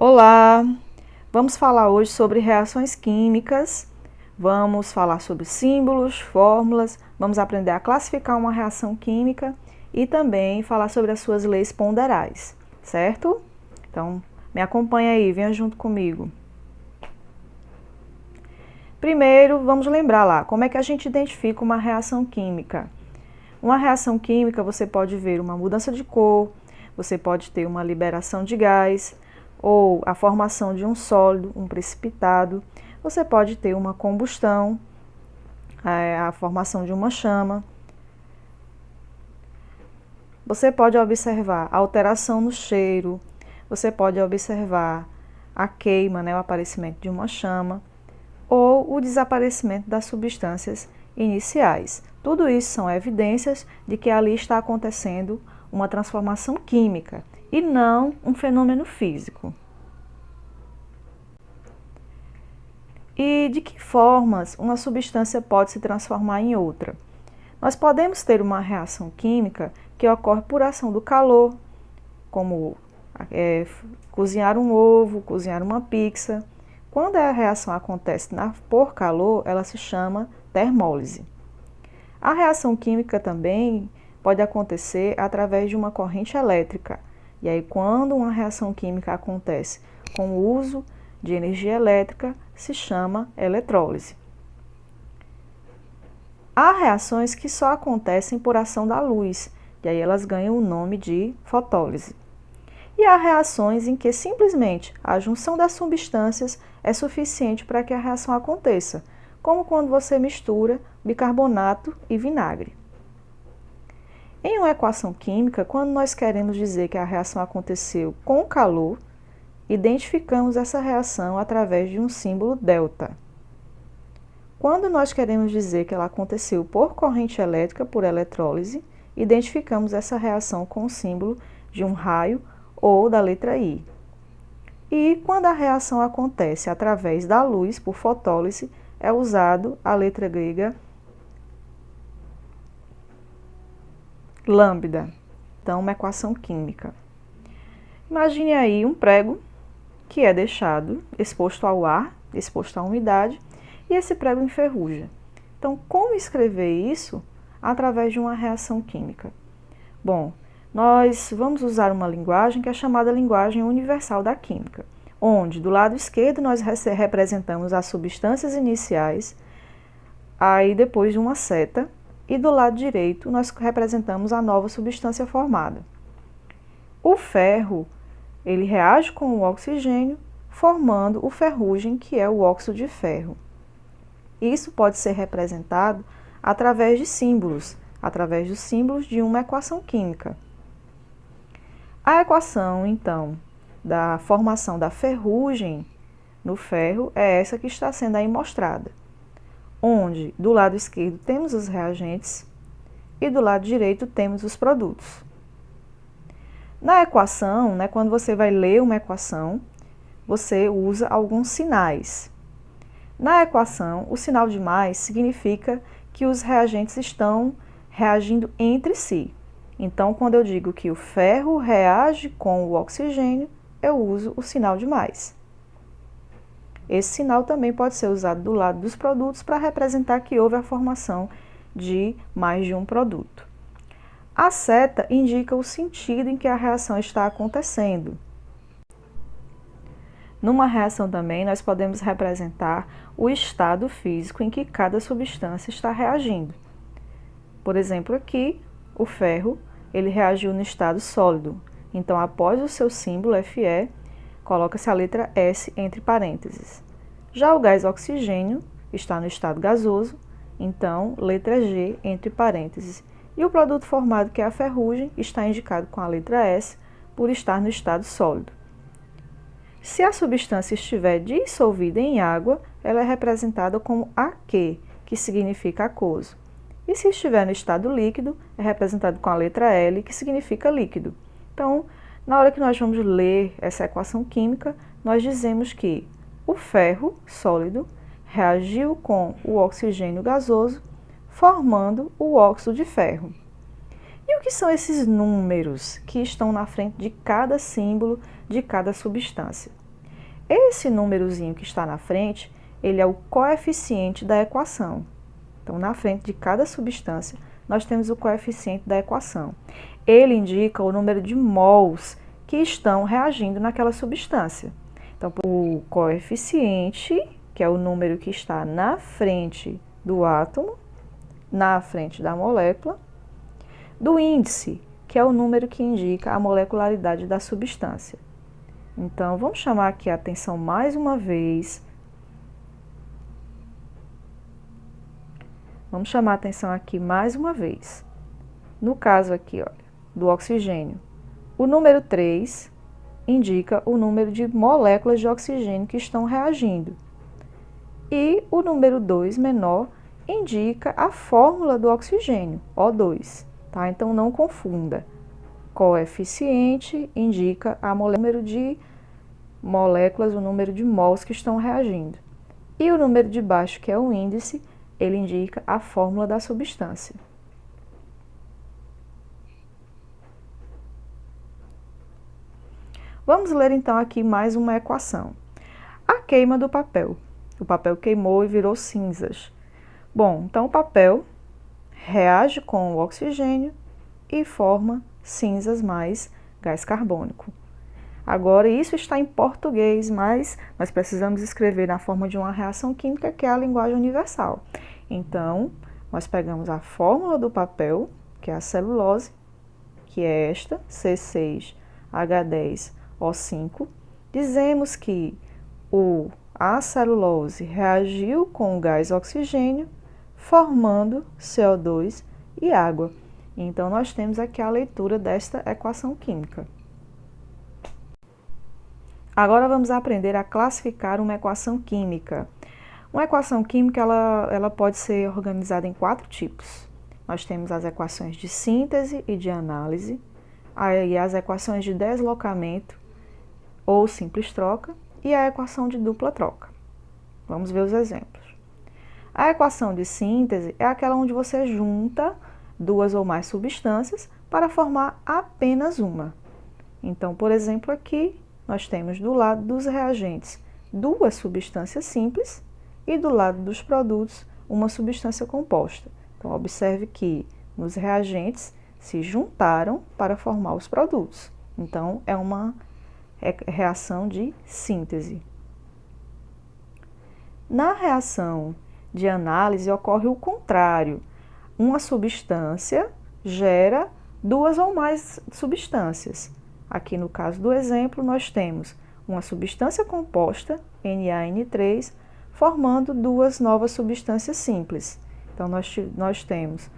Olá! Vamos falar hoje sobre reações químicas, vamos falar sobre símbolos, fórmulas, vamos aprender a classificar uma reação química e também falar sobre as suas leis ponderais, certo? Então, me acompanha aí, venha junto comigo. Primeiro, vamos lembrar lá, como é que a gente identifica uma reação química? Uma reação química, você pode ver uma mudança de cor, você pode ter uma liberação de gás, ou a formação de um sólido, um precipitado. Você pode ter uma combustão, a formação de uma chama. Você pode observar a alteração no cheiro, você pode observar a queima, o aparecimento de uma chama, ou o desaparecimento das substâncias iniciais. Tudo isso são evidências de que ali está acontecendo uma transformação química e não um fenômeno físico. E de que formas uma substância pode se transformar em outra? Nós podemos ter uma reação química que ocorre por ação do calor, como cozinhar um ovo, cozinhar uma pizza. Quando a reação acontece por calor, ela se chama termólise. A reação química também pode acontecer através de uma corrente elétrica. E aí, quando uma reação química acontece com o uso de energia elétrica, se chama eletrólise. Há reações que só acontecem por ação da luz, e aí elas ganham o nome de fotólise. E há reações em que simplesmente a junção das substâncias é suficiente para que a reação aconteça, como quando você mistura bicarbonato e vinagre. Em uma equação química, quando nós queremos dizer que a reação aconteceu com calor, identificamos essa reação através de um símbolo delta. Quando nós queremos dizer que ela aconteceu por corrente elétrica, por eletrólise, identificamos essa reação com o símbolo de um raio ou da letra I. E quando a reação acontece através da luz, por fotólise, é usado a letra grega lambda. Então, uma equação química. Imagine aí um prego que é deixado exposto ao ar, exposto à umidade, e esse prego enferruja. Então, como escrever isso? Através de uma reação química. Bom, nós vamos usar uma linguagem que é chamada linguagem universal da química, onde do lado esquerdo nós representamos as substâncias iniciais, aí depois de uma seta, e do lado direito nós representamos a nova substância formada. O ferro, ele reage com o oxigênio, formando o ferrugem, que é o óxido de ferro. Isso pode ser representado através de símbolos, através dos símbolos de uma equação química. A equação, então, da formação da ferrugem no ferro é essa que está sendo aí mostrada, onde do lado esquerdo temos os reagentes e do lado direito temos os produtos. Na equação, quando você vai ler uma equação, você usa alguns sinais. Na equação, o sinal de mais significa que os reagentes estão reagindo entre si. Então, quando eu digo que o ferro reage com o oxigênio, eu uso o sinal de mais. Esse sinal também pode ser usado do lado dos produtos para representar que houve a formação de mais de um produto. A seta indica o sentido em que a reação está acontecendo. Numa reação também, nós podemos representar o estado físico em que cada substância está reagindo. Por exemplo, aqui, o ferro, ele reagiu no estado sólido. Então, após o seu símbolo Fe, coloca-se a letra S entre parênteses. Já o gás oxigênio está no estado gasoso, então, letra G entre parênteses. E o produto formado, que é a ferrugem, está indicado com a letra S por estar no estado sólido. Se a substância estiver dissolvida em água, ela é representada como Aq, que significa aquoso. E se estiver no estado líquido, é representado com a letra L, que significa líquido. Então, na hora que nós vamos ler essa equação química, nós dizemos que o ferro sólido reagiu com o oxigênio gasoso, formando o óxido de ferro. E o que são esses números que estão na frente de cada símbolo de cada substância? esse númerozinho que está na frente, ele é o coeficiente da equação. Então, na frente de cada substância, nós temos o coeficiente da equação. Ele indica o número de mols que estão reagindo naquela substância. Então, o coeficiente, que é o número que está na frente do átomo, na frente da molécula, do índice, que é o número que indica a molecularidade da substância. Então, vamos chamar aqui a atenção mais uma vez. Vamos chamar a atenção aqui mais uma vez. No caso aqui, olha, do oxigênio, o número 3 indica o número de moléculas de oxigênio que estão reagindo. E o número 2 menor indica a fórmula do oxigênio, O2, tá? Então não confunda. Coeficiente indica o número de moléculas, o número de mols que estão reagindo. E o número de baixo, que é o índice, ele indica a fórmula da substância. Vamos ler então aqui mais uma equação. A queima do papel. O papel queimou e virou cinzas. Bom, então o papel reage com o oxigênio e forma cinzas mais gás carbônico. Agora, isso está em português, mas nós precisamos escrever na forma de uma reação química, que é a linguagem universal. Então, nós pegamos a fórmula do papel, que é a celulose, que é esta, C6H10O5. Dizemos que a celulose reagiu com o gás oxigênio, formando CO2 e água. Então, nós temos aqui a leitura desta equação química. Agora vamos aprender a classificar uma equação química. Uma equação química ela pode ser organizada em 4 tipos. Nós temos as equações de síntese e de análise, aí as equações de deslocamento ou simples troca e a equação de dupla troca. Vamos ver os exemplos. A equação de síntese é aquela onde você junta 2 ou mais substâncias para formar apenas uma. Então, por exemplo, aqui nós temos do lado dos reagentes 2 substâncias simples e do lado dos produtos uma substância composta. Então, observe que nos reagentes se juntaram para formar os produtos. Então, é uma reação de síntese. Na reação de análise ocorre o contrário. Uma substância gera 2 ou mais substâncias. Aqui no caso do exemplo, nós temos uma substância composta, NaN3, formando 2 novas substâncias simples. Então, nós temos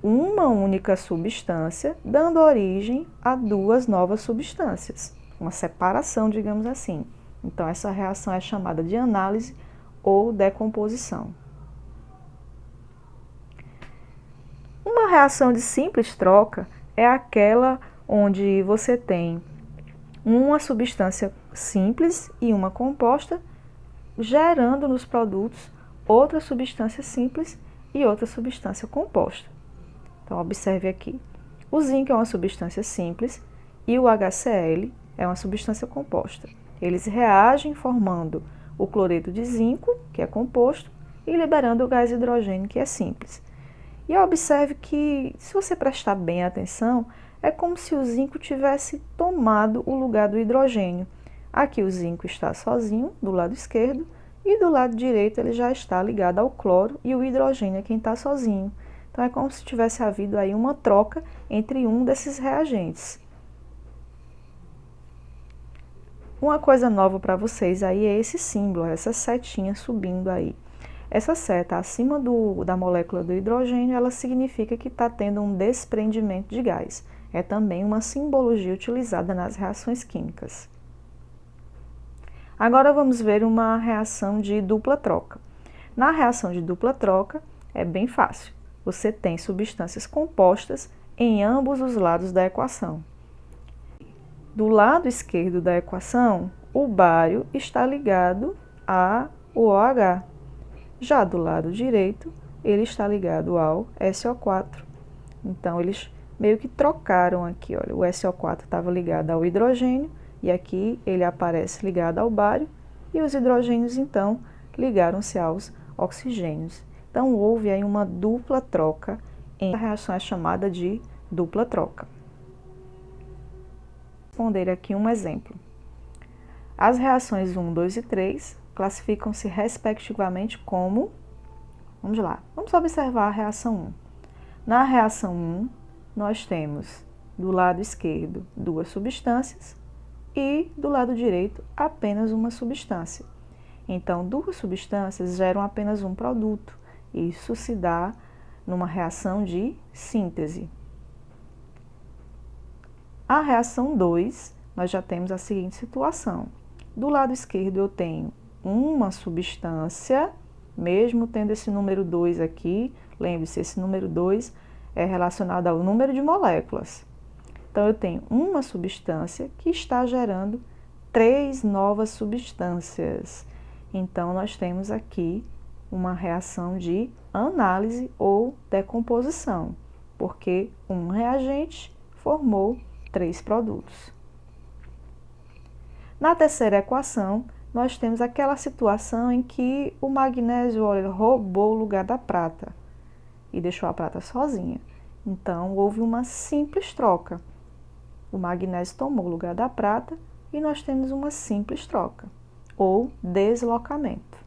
uma única substância dando origem a 2 novas substâncias. Uma separação, digamos assim. Então, essa reação é chamada de análise ou decomposição. Uma reação de simples troca é aquela onde você tem uma substância simples e uma composta, gerando nos produtos outra substância simples e outra substância composta. Então, observe aqui. O zinco é uma substância simples e o HCl é uma substância composta. Eles reagem formando o cloreto de zinco, que é composto, e liberando o gás hidrogênio, que é simples. E observe que, se você prestar bem atenção, é como se o zinco tivesse tomado o lugar do hidrogênio. Aqui o zinco está sozinho, do lado esquerdo, e do lado direito ele já está ligado ao cloro e o hidrogênio é quem está sozinho. Então, é como se tivesse havido aí uma troca entre um desses reagentes. Uma coisa nova para vocês aí é esse símbolo, essa setinha subindo aí. Essa seta acima da molécula do hidrogênio, ela significa que está tendo um desprendimento de gás. É também uma simbologia utilizada nas reações químicas. Agora vamos ver uma reação de dupla troca. Na reação de dupla troca é bem fácil. Você tem substâncias compostas em ambos os lados da equação. Do lado esquerdo da equação, o bário está ligado ao OH. Já do lado direito, ele está ligado ao SO4. Então, eles meio que trocaram aqui, olha, o SO4 estava ligado ao hidrogênio e aqui ele aparece ligado ao bário e os hidrogênios, então, ligaram-se aos oxigênios. Então, houve aí uma dupla troca. A reação é chamada de dupla troca. Vou responder aqui um exemplo. As reações 1, 2 e 3 classificam-se respectivamente como... Vamos lá, vamos observar a reação 1. Na reação 1, nós temos do lado esquerdo 2 substâncias e do lado direito apenas uma substância. Então, 2 substâncias geram apenas um produto. Isso se dá numa reação de síntese. A reação 2, nós já temos a seguinte situação. Do lado esquerdo eu tenho uma substância, mesmo tendo esse número 2 aqui, lembre-se, esse número 2 é relacionado ao número de moléculas. Então, eu tenho uma substância que está gerando 3 novas substâncias. Então, nós temos aqui uma reação de análise ou decomposição, porque um reagente formou 3 produtos. Na terceira equação, nós temos aquela situação em que o magnésio roubou o lugar da prata e deixou a prata sozinha. Então, houve uma simples troca. O magnésio tomou o lugar da prata e nós temos uma simples troca, ou deslocamento.